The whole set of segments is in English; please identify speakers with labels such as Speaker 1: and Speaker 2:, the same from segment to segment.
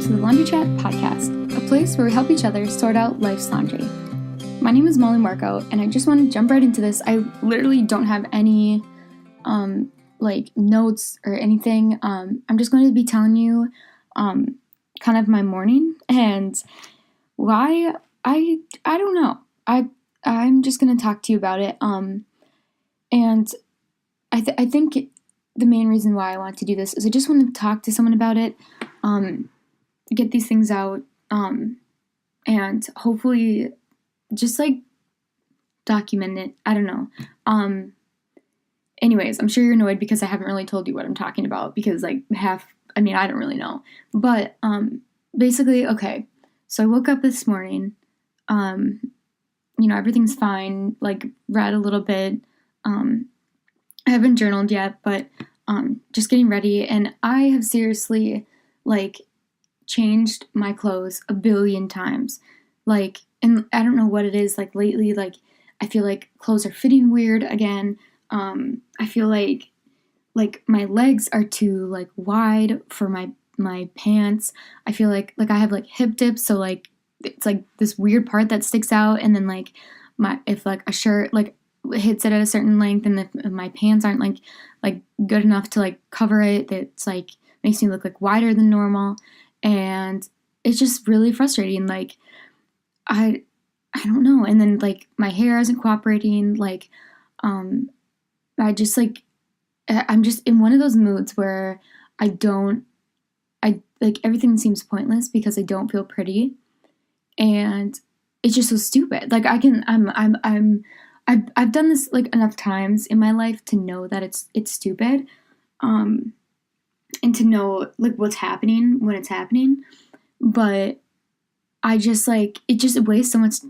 Speaker 1: to the Laundry Chat podcast, a place where we help each other sort out life's laundry. My name is Moll and I just want to jump right into this. I literally don't have any notes or anything. I'm just going to be telling you kind of my morning and why I don't know. I'm just going to talk to you about it. And I think the main reason why I want to do this is I just want to talk to someone about it, get these things out, and hopefully just document it. I don't know. Anyways, I'm sure you're annoyed because I haven't really told you what I'm talking about because I don't really know. But basically, okay. So I woke up this morning. Everything's fine. Read a little bit. I haven't journaled yet, but just getting ready. And I have seriously changed my clothes a billion times. And I don't know what it is. Lately, I feel like clothes are fitting weird again. I feel like my legs are too wide for my pants. I feel like I have hip dips, so it's this weird part that sticks out, and then if a shirt hits it at a certain length, and if my pants aren't good enough to cover it, it's makes me look wider than normal, and it's just really frustrating. I don't know, and then my hair isn't cooperating. I'm just in one of those moods where everything seems pointless because I don't feel pretty, and it's just so stupid. I've done this enough times in my life to know that it's stupid, and to know what's happening when it's happening, but I just it just wastes so much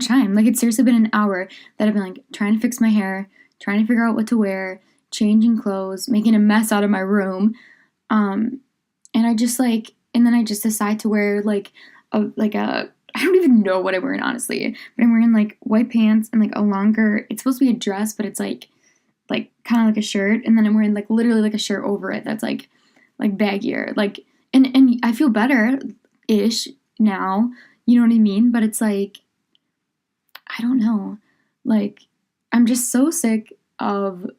Speaker 1: time. It's seriously been an hour that I've been trying to fix my hair, trying to figure out what to wear, changing clothes, making a mess out of my room, and I just and then I just decide to wear I don't even know what I'm wearing, honestly, but I'm wearing white pants and a longer, it's supposed to be a dress, but it's kind of like a shirt, and then I'm wearing literally a shirt over it that's baggier, and I feel better-ish now, you know what I mean, but it's I don't know, I'm just so sick of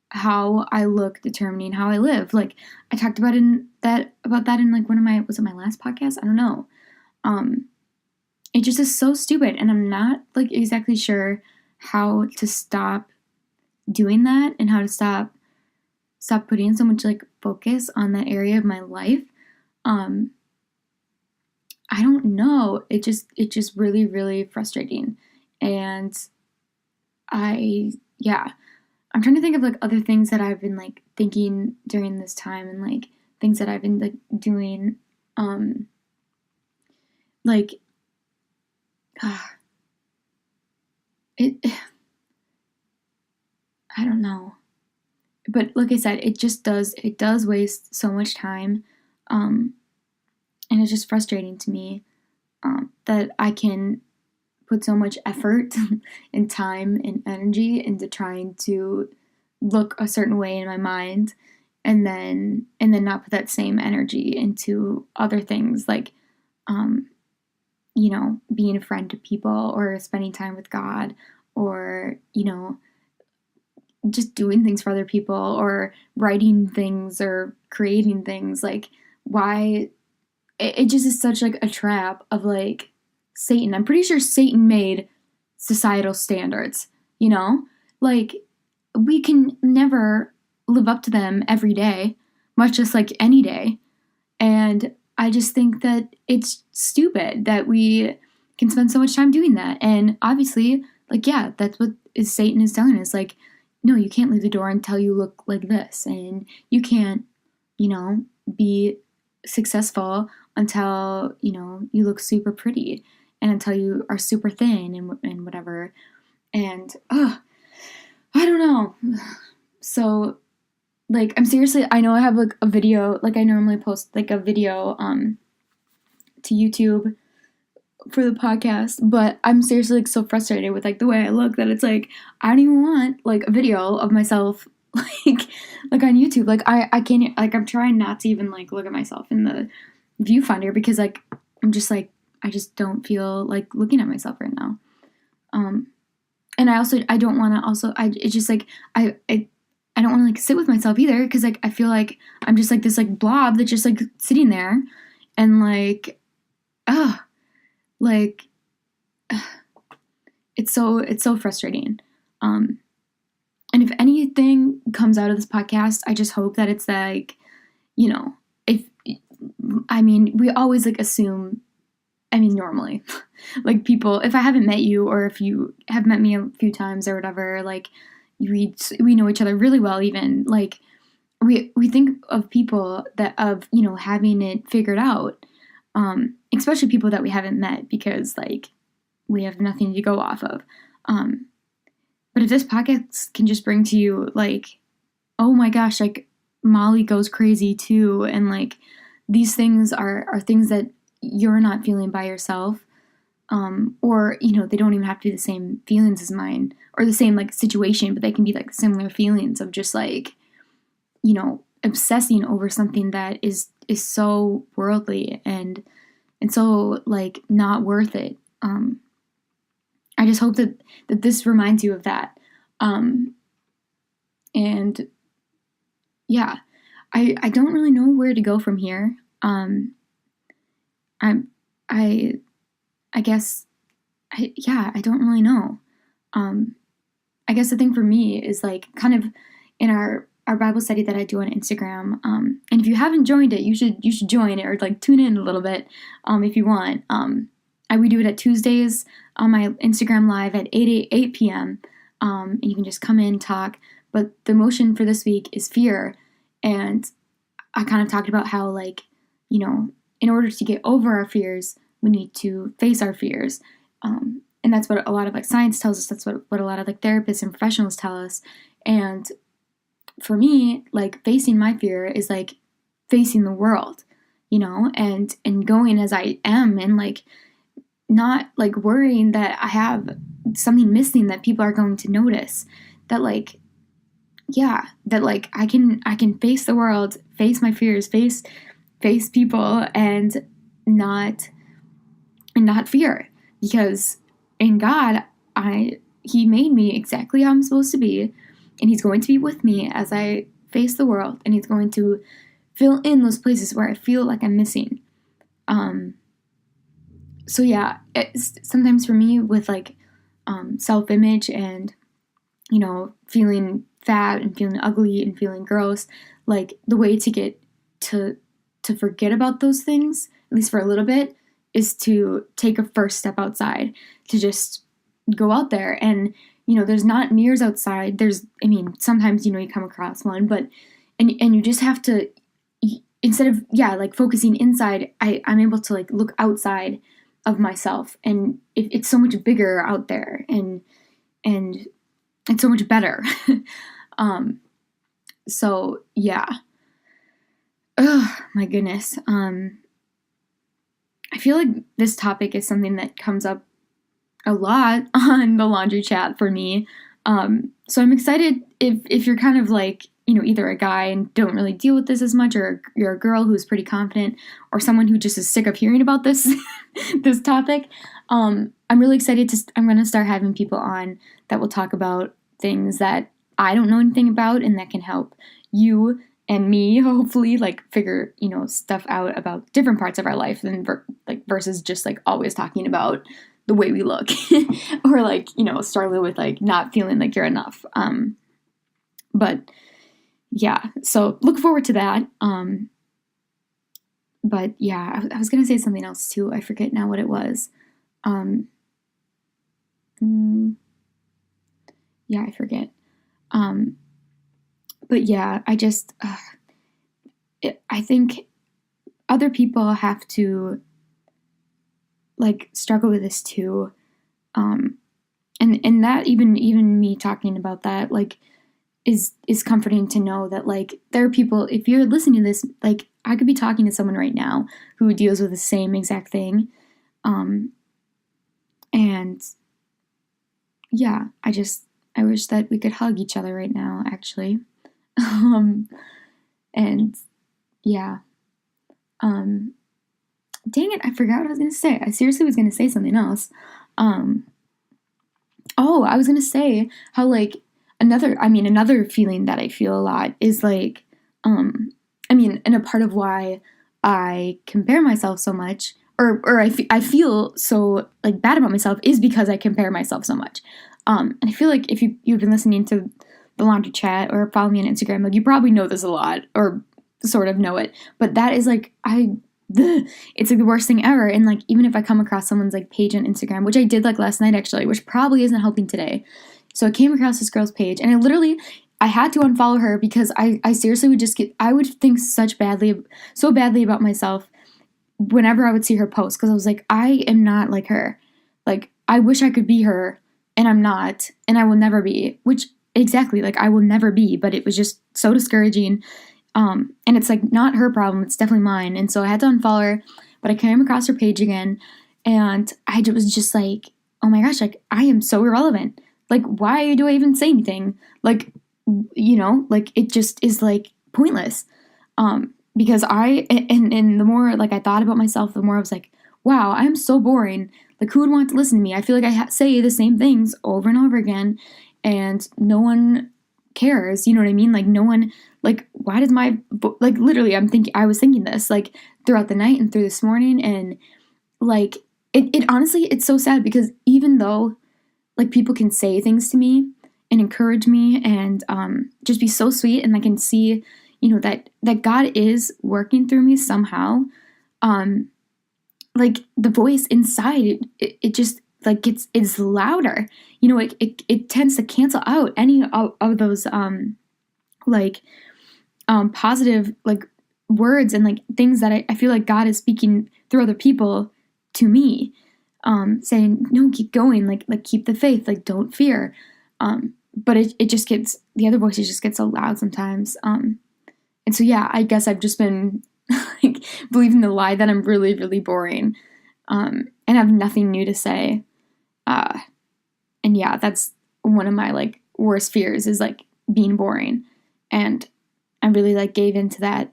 Speaker 1: how I look determining how I live. I talked about that in one of was it my last podcast? I don't know. It just is so stupid, and I'm not exactly sure how to stop doing that and how to stop putting so much focus on that area of my life. I don't know. It just really, really frustrating. And I'm trying to think of other things that I've been thinking during this time, and things that I've been doing. I don't know, but like I said, it does waste so much time, and it's just frustrating to me, that I can put so much effort and time and energy into trying to look a certain way in my mind, and then not put that same energy into other things being a friend to people, or spending time with God, or, just doing things for other people, or writing things, or creating things. Why it just is such a trap of Satan. I'm pretty sure Satan made societal standards, we can never live up to them every day, much less any day. And I just think that it's stupid that we can spend so much time doing that. And obviously, that's what Satan is telling us. No, you can't leave the door until you look like this. And you can't, be successful until, you look super pretty, and until you are super thin and whatever. And, I don't know. So, I'm seriously, I know I have a video, I normally post a video to YouTube for the podcast, but I'm seriously so frustrated with the way I look that it's I don't even want a video of myself on YouTube. I can't, I'm trying not to even look at myself in the viewfinder because like I'm just like I just don't feel like looking at myself right now. And I don't want to also it's just like I don't want to like sit with myself either because like I feel like I'm just like this like blob that's just like sitting there and like like it's so frustrating. And if anything comes out of this podcast, I just hope that it's like, you know, if I mean, we always like assume, I mean, normally, like people, if I haven't met you or if you have met me a few times or whatever, like we know each other really well, even like we think of people that of, you know, having it figured out, especially people that we haven't met because like we have nothing to go off of. But if this podcast can just bring to you like, oh my gosh, like Molly goes crazy too, and like these things are things that you're not feeling by yourself, or you know they don't even have to be the same feelings as mine or the same like situation, but they can be like similar feelings of just like, you know, obsessing over something that is so worldly and so like not worth it. I just hope that this reminds you of that. And yeah, I don't really know where to go from here. I guess, I don't really know. I guess the thing for me is like kind of in our Bible study that I do on Instagram. And if you haven't joined it, you should join it or like tune in a little bit, if you want. We do it at Tuesdays on my Instagram live at 8 p.m. And you can just come in, talk. But the emotion for this week is fear. And I kind of talked about how, like, you know, in order to get over our fears, we need to face our fears. And that's what a lot of like science tells us. That's what a lot of like therapists and professionals tell us. And for me, like facing my fear is like facing the world, you know, and going as I am and like not like worrying that I have something missing that people are going to notice. That like, yeah, that like I can face the world, face my fears, face people and not fear, because in God he made me exactly how I'm supposed to be, and he's going to be with me as I face the world, and he's going to fill in those places where I feel like I'm missing. So yeah, it's sometimes for me with like self-image and, you know, feeling fat and feeling ugly and feeling gross, like the way to get to forget about those things, at least for a little bit, is to take a first step outside, to just go out there. And, you know, there's not mirrors outside. I mean, sometimes, you know, you come across one, but, and you just have to, instead of, like focusing inside, I'm able to like look outside of myself, and it's so much bigger out there, and it's so much better. So yeah. Oh my goodness. I feel like this topic is something that comes up a lot on the laundry chat for me. So I'm excited if you're kind of like, you know, either a guy and don't really deal with this as much, or you're a girl who's pretty confident, or someone who just is sick of hearing about this this topic. I'm really excited I'm going to start having people on that will talk about things that I don't know anything about, and that can help you and me hopefully like figure, you know, stuff out about different parts of our life than versus just like always talking about the way we look or like, you know, struggling with like not feeling like you're enough. But yeah, so look forward to that. But yeah, I was gonna say something else too. I forget now what it was. Yeah, I forget. But yeah, I just, I think other people have to like struggle with this too. And that even me talking about that, like, is comforting to know that like there are people, if you're listening to this, like I could be talking to someone right now who deals with the same exact thing. And yeah, I wish that we could hug each other right now, actually. And yeah. dang it, I forgot what I was going to say. I seriously was going to say something else. I was going to say how, like, another feeling that I feel a lot is, like, and a part of why I compare myself so much, or I feel so, like, bad about myself is because I compare myself so much. And I feel like if you've been listening to the Laundry Chat or follow me on Instagram, like, you probably know this a lot, or sort of know it. But that is, like, it's like the worst thing ever. And, like, even if I come across someone's, like, page on Instagram, which I did, like, last night actually, which probably isn't helping today. So I came across this girl's page, and I had to unfollow her because I seriously would I would think so badly about myself whenever I would see her post, because I was like, I am not like her. Like, I wish I could be her, and I'm not, and I will never be, which exactly, like, I will never be, but it was just so discouraging. And it's, like, not her problem, it's definitely mine. And so I had to unfollow her, but I came across her page again, and I was just like, oh my gosh, like, I am so irrelevant. Like, why do I even say anything? Like, like, it just is, like, pointless. Because and the more, like, I thought about myself, the more I was like, wow, I'm so boring. Like, who would want to listen to me? I feel like I say the same things over and over again, and no one cares. You know what I mean? Like, no one, like, why does like, literally, I was thinking this, like, throughout the night and through this morning, and, like, it honestly, it's so sad, because even though, like, people can say things to me and encourage me and just be so sweet, and I can see, that God is working through me somehow, like, the voice inside, it just, like, it's louder. It tends to cancel out any of those like positive, like, words and, like, things that I feel like God is speaking through other people to me, saying, no, keep going, like, keep the faith, like, don't fear. But it just gets, the other voices just get so loud sometimes. And so, yeah, I guess I've just been like believing the lie that I'm really, really boring, and have nothing new to say. And yeah, that's one of my, like, worst fears, is, like, being boring. And I really, like, gave into that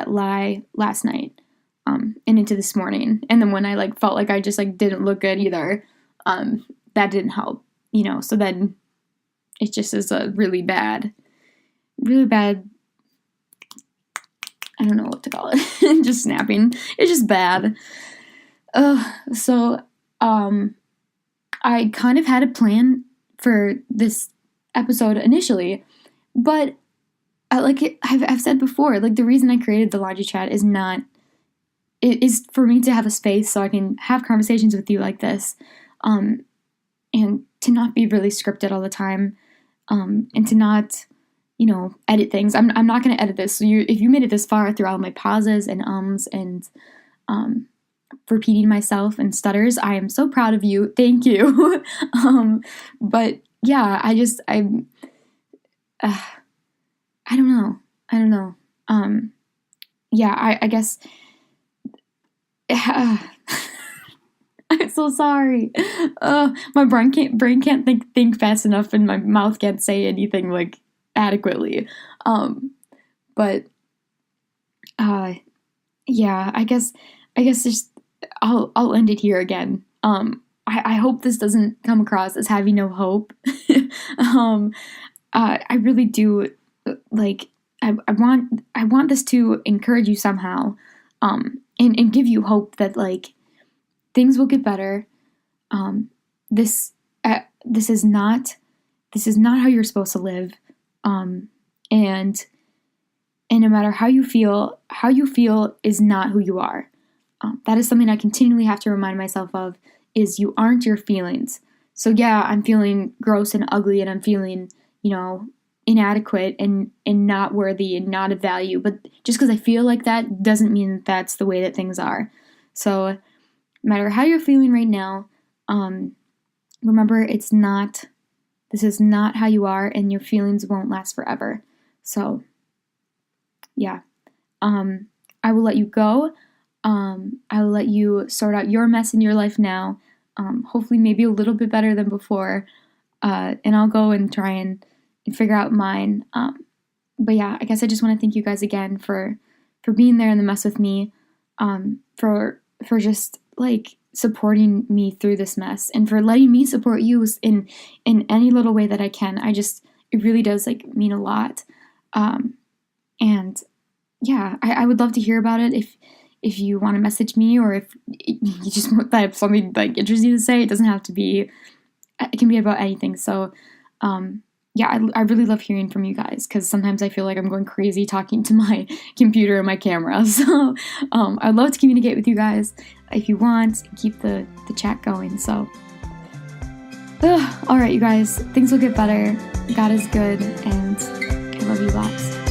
Speaker 1: lie last night, and into this morning. And then when I, like, felt like I just, like, didn't look good either, that didn't help, so then it just is a really bad, I don't know what to call it. Just snapping. It's just bad. So I kind of had a plan for this episode initially, but I've said before, like, the reason I created the Laundry Chat it is for me to have a space so I can have conversations with you like this, and to not be really scripted all the time, and to not, edit things. I'm not going to edit this. So if you made it this far through all my pauses and ums and repeating myself and stutters, I am so proud of you. Thank you. But yeah, I don't know. Yeah, I guess. I'm so sorry. My brain can't think fast enough, and my mouth can't say anything, like, adequately. But yeah, I guess just I'll end it here again. I hope this doesn't come across as having no hope. I really do, like, I want this to encourage you somehow, and give you hope that, like, things will get better. This is not how you're supposed to live. And no matter how you feel is not who you are. That is something I continually have to remind myself of, is you aren't your feelings. So yeah, I'm feeling gross and ugly, and I'm feeling, inadequate and not worthy and not of value. But just because I feel like that doesn't mean that that's the way that things are. So no matter how you're feeling right now, remember, this is not how you are, and your feelings won't last forever. So yeah, I will let you go. I will let you sort out your mess in your life now. Hopefully maybe a little bit better than before. And I'll go and try and figure out mine. But yeah, I guess I just want to thank you guys again for being there in the mess with me. for just like supporting me through this mess and for letting me support you in any little way that I can. It really does like mean a lot. And yeah, I would love to hear about it if you want to message me, or if you just want that something like interesting to say. It doesn't have to be, it can be about anything. So yeah, I really love hearing from you guys, because sometimes I feel like I'm going crazy talking to my computer and my camera. So I'd love to communicate with you guys. If you want, keep the chat going. So all right, you guys, things will get better. God is good, and I love you lots.